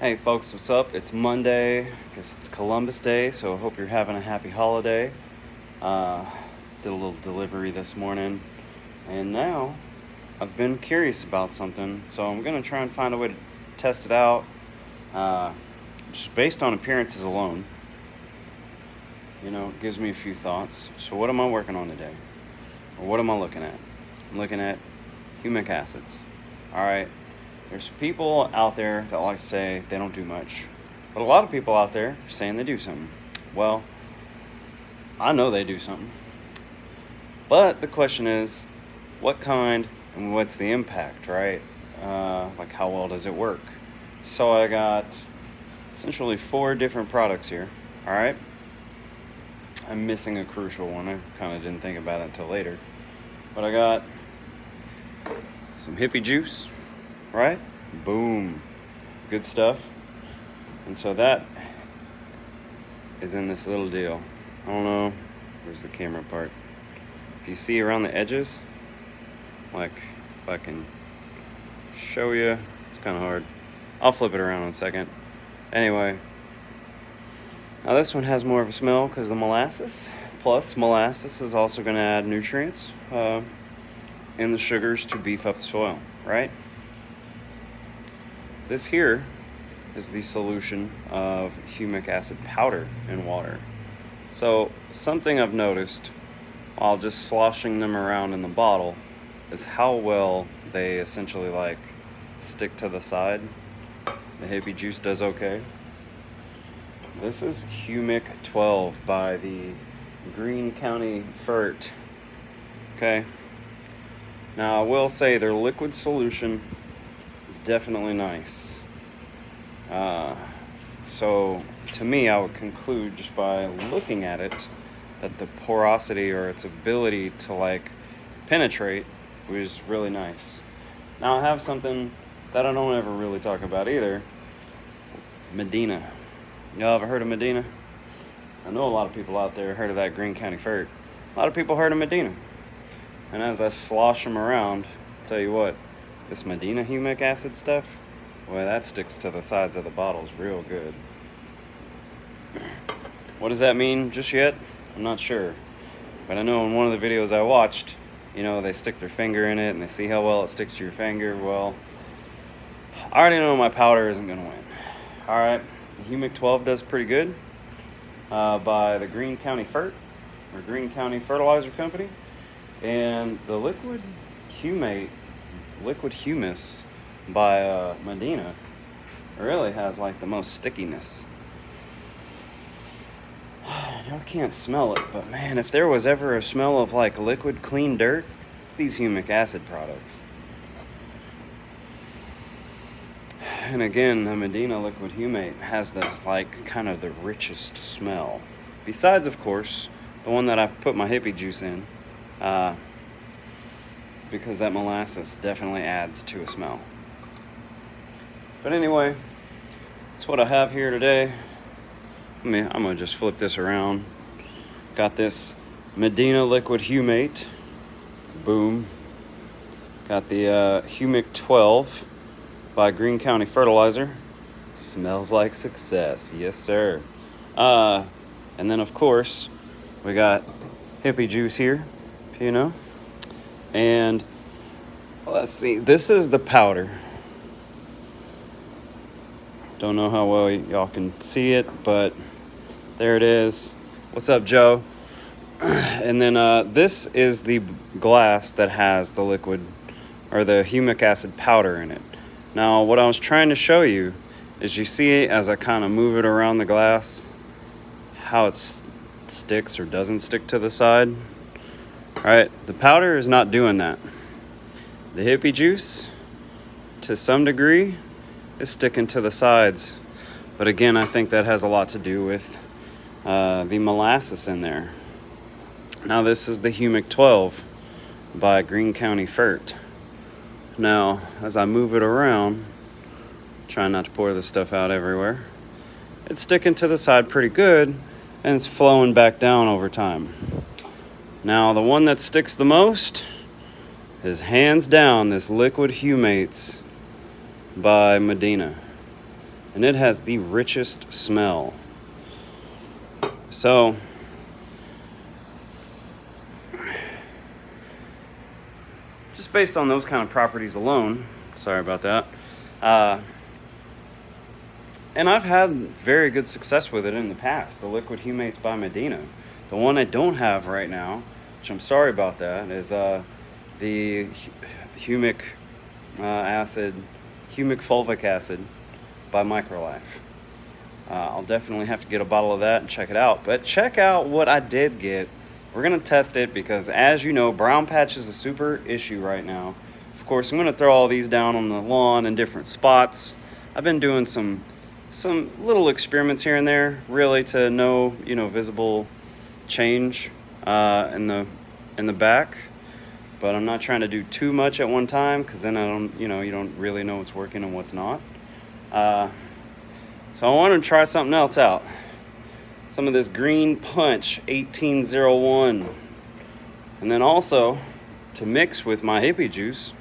Hey folks, what's up? It's Monday. Guess it's Columbus Day, so I hope you're having a happy holiday. Did a little delivery this morning, and now I've been curious about something, so I'm gonna try and find a way to test it out, just based on appearances alone. You know, it gives me a few thoughts. So what am I working on today? Or what am I looking at? I'm looking at humic acids. All right. There's people out there that like to say they don't do much, but a lot of people out there are saying they do something. Well, I know they do something, but the question is, what kind and what's the impact, right? Like how well does it work? So I got essentially 4 different products here, all right? I'm missing a crucial one. I kind of didn't think about it until later, but I got some Hippie Juice, right? Boom. Good stuff. And so that is in this little deal. I don't know. Where's the camera part? If you see around the edges, like if I can show you, it's kind of hard. I'll flip it around in a second. Anyway, now this one has more of a smell because of the molasses. Plus, molasses is also going to add nutrients and the sugars to beef up the soil, right? This here is the solution of humic acid powder in water. So something I've noticed while just sloshing them around in the bottle is how well they essentially like stick to the side. The Hippie Juice does okay. This is Humic 12 by the Greene County Fert. Okay. Now I will say their liquid solution is definitely nice. So to me, I would conclude just by looking at it that the porosity or its ability to like penetrate was really nice. Now I have something that I don't ever really talk about either. Medina. Y'all ever heard of Medina? I know a lot of people out there heard of that Greene County Fert. A lot of people heard of Medina. And as I slosh them around, I'll tell you what, this Medina humic acid stuff, boy, that sticks to the sides of the bottles real good. What does that mean just yet? I'm not sure. But I know in one of the videos I watched, you know, they stick their finger in it and they see how well it sticks to your finger. Well, I already know my powder isn't going to win. All right, Humic 12 does pretty good by the Greene County Fert, or Greene County Fertilizer Company. And the liquid humus by Medina really has like the most stickiness. I can't smell it, but man, if there was ever a smell of like liquid clean dirt, it's these humic acid products. And again, the Medina liquid humate has the like kind of the richest smell. Besides, of course, the one that I put my Hippie Juice in. Because that molasses definitely adds to a smell. But anyway, that's what I have here today. I'm gonna just flip this around. Got this Medina liquid humate. Boom. Got the Humic 12 by Greene County Fertilizer. Smells like success, yes sir. And then of course, we got Hippie Juice here, if you know. And let's see, this is the powder. Don't know how well y'all can see it, but there it is. What's up, Joe? And then this is the glass that has the liquid or the humic acid powder in it. Now, what I was trying to show you is you see as I kind of move it around the glass, how it sticks or doesn't stick to the side. All right, the powder is not doing that. The Hippie Juice, to some degree, is sticking to the sides. But again, I think that has a lot to do with the molasses in there. Now, this is the Humic 12 by Greene County Fert. Now, as I move it around, trying not to pour this stuff out everywhere, it's sticking to the side pretty good, and it's flowing back down over time. Now, the one that sticks the most is hands down this liquid Humates by Medina. and it has the richest smell. So just based on those kind of properties alone, sorry about that, and I've had very good success with it in the past, the liquid Humates by Medina. The one I don't have right now, which I'm sorry about that, is the Humic acid, Humic fulvic acid by Microlife. I'll definitely have to get a bottle of that and check it out. But check out what I did get. We're going to test it because, as you know, brown patch is a super issue right now. Of course, I'm going to throw all these down on the lawn in different spots. I've been doing some little experiments here and there, really, to no, visible change in the back. But I'm not trying to do too much at one time, because then you don't really know what's working and what's not. So I wanted to try something else out. Some of this Green Punch 1801. And then also, to mix with my Hippie Juice,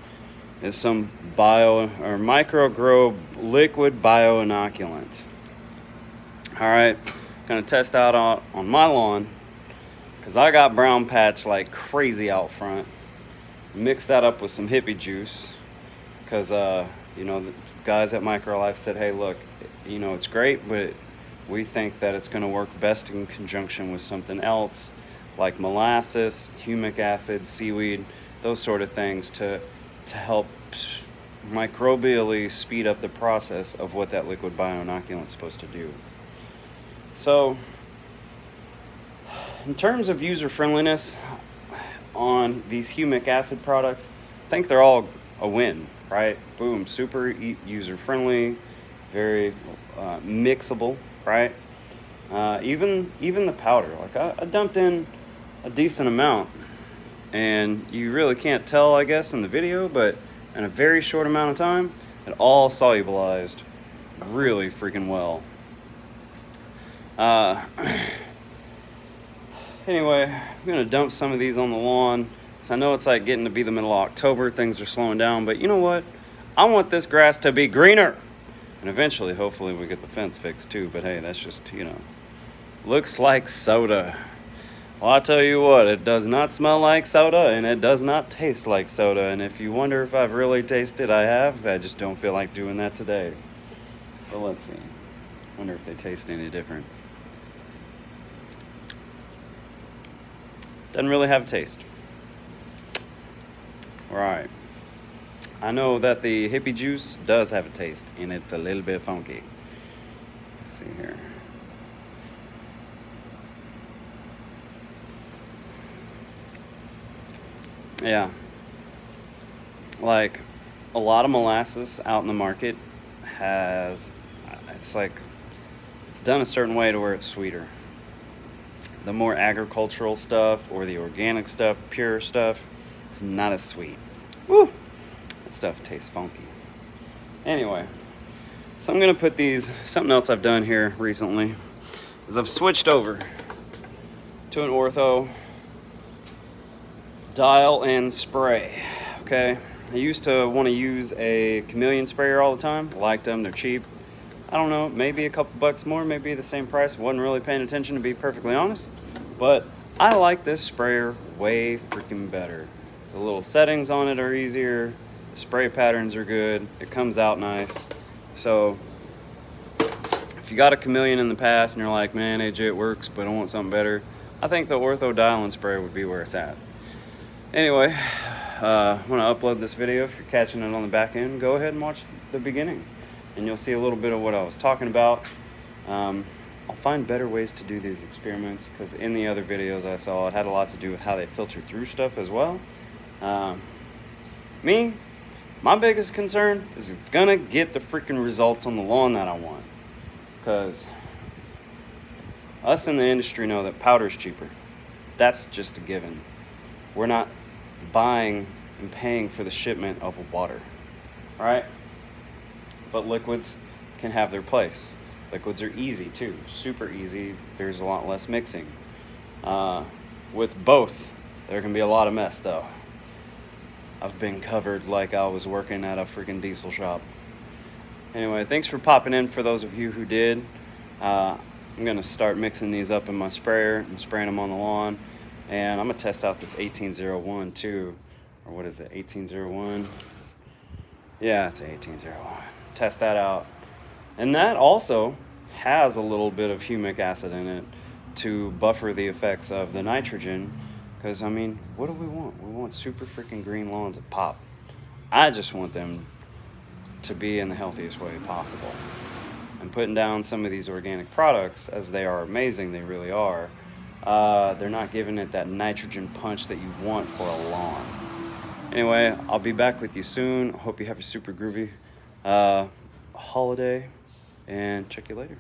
is some micro-grow liquid bioinoculant. Alright, gonna test out on my lawn, because I got brown patch like crazy out front. Mix that up with some Hippie Juice, because the guys at Microlife said, hey, look, it's great, but we think that it's going to work best in conjunction with something else, like molasses, humic acid, seaweed, those sort of things, to help microbially speed up the process of what that liquid bioinoculant is supposed to do. So, in terms of user friendliness on these humic acid products, I think they're all a win, right? Boom, super user friendly, very mixable, right? Even the powder, like I dumped in a decent amount, and you really can't tell, I guess, in the video, but in a very short amount of time, it all solubilized really freaking well. Anyway, I'm gonna dump some of these on the lawn. So I know it's like getting to be the middle of October, things are slowing down, but you know what? I want this grass to be greener. And eventually, hopefully, we get the fence fixed too, but hey, that's just, looks like soda. Well, I'll tell you what, it does not smell like soda, and it does not taste like soda, and if you wonder if I've really tasted, I have. I just don't feel like doing that today. But let's see. Wonder if they taste any different. Doesn't really have a taste. Right. I know that the Hippie Juice does have a taste, and it's a little bit funky. Let's see here. Yeah. Like, a lot of molasses out in the market it's done a certain way to where it's sweeter. The more agricultural stuff, or the organic stuff, pure stuff, it's not as sweet. Woo! That stuff tastes funky. Anyway, so I'm gonna put something else I've done here recently is I've switched over to an ortho dial and spray. Okay, I used to want to use a chameleon sprayer all the time. I liked them, they're cheap. I don't know, maybe a couple bucks more, maybe the same price. Wasn't really paying attention, to be perfectly honest. But I like this sprayer way freaking better. The little settings on it are easier. The spray patterns are good. It comes out nice. So if you got a chameleon in the past and you're like, man, AJ, it works, but I want something better, I think the ortho dial and spray would be where it's at. Anyway, I want to upload this video. If you're catching it on the back end, go ahead and watch the beginning, and you'll see a little bit of what I was talking about. I'll find better ways to do these experiments, because in the other videos I saw, it had a lot to do with how they filter through stuff as well. My biggest concern is it's gonna get the freaking results on the lawn that I want, because us in the industry know that powder's cheaper. That's just a given. We're not buying and paying for the shipment of water, right? But liquids can have their place. Liquids are easy too, super easy. There's a lot less mixing. With both, there can be a lot of mess though. I've been covered like I was working at a freaking diesel shop. Anyway, thanks for popping in for those of you who did. I'm going to start mixing these up in my sprayer and spraying them on the lawn. And I'm going to test out this 1801 too. Or what is it, 1801? Yeah, it's 1801. Test that out. And that also has a little bit of humic acid in it to buffer the effects of the nitrogen. Because, I mean, what do we want? We want super freaking green lawns that pop. I just want them to be in the healthiest way possible. And putting down some of these organic products, as they are amazing, they really are, they're not giving it that nitrogen punch that you want for a lawn. Anyway, I'll be back with you soon. I hope you have a super groovy holiday, and check you later.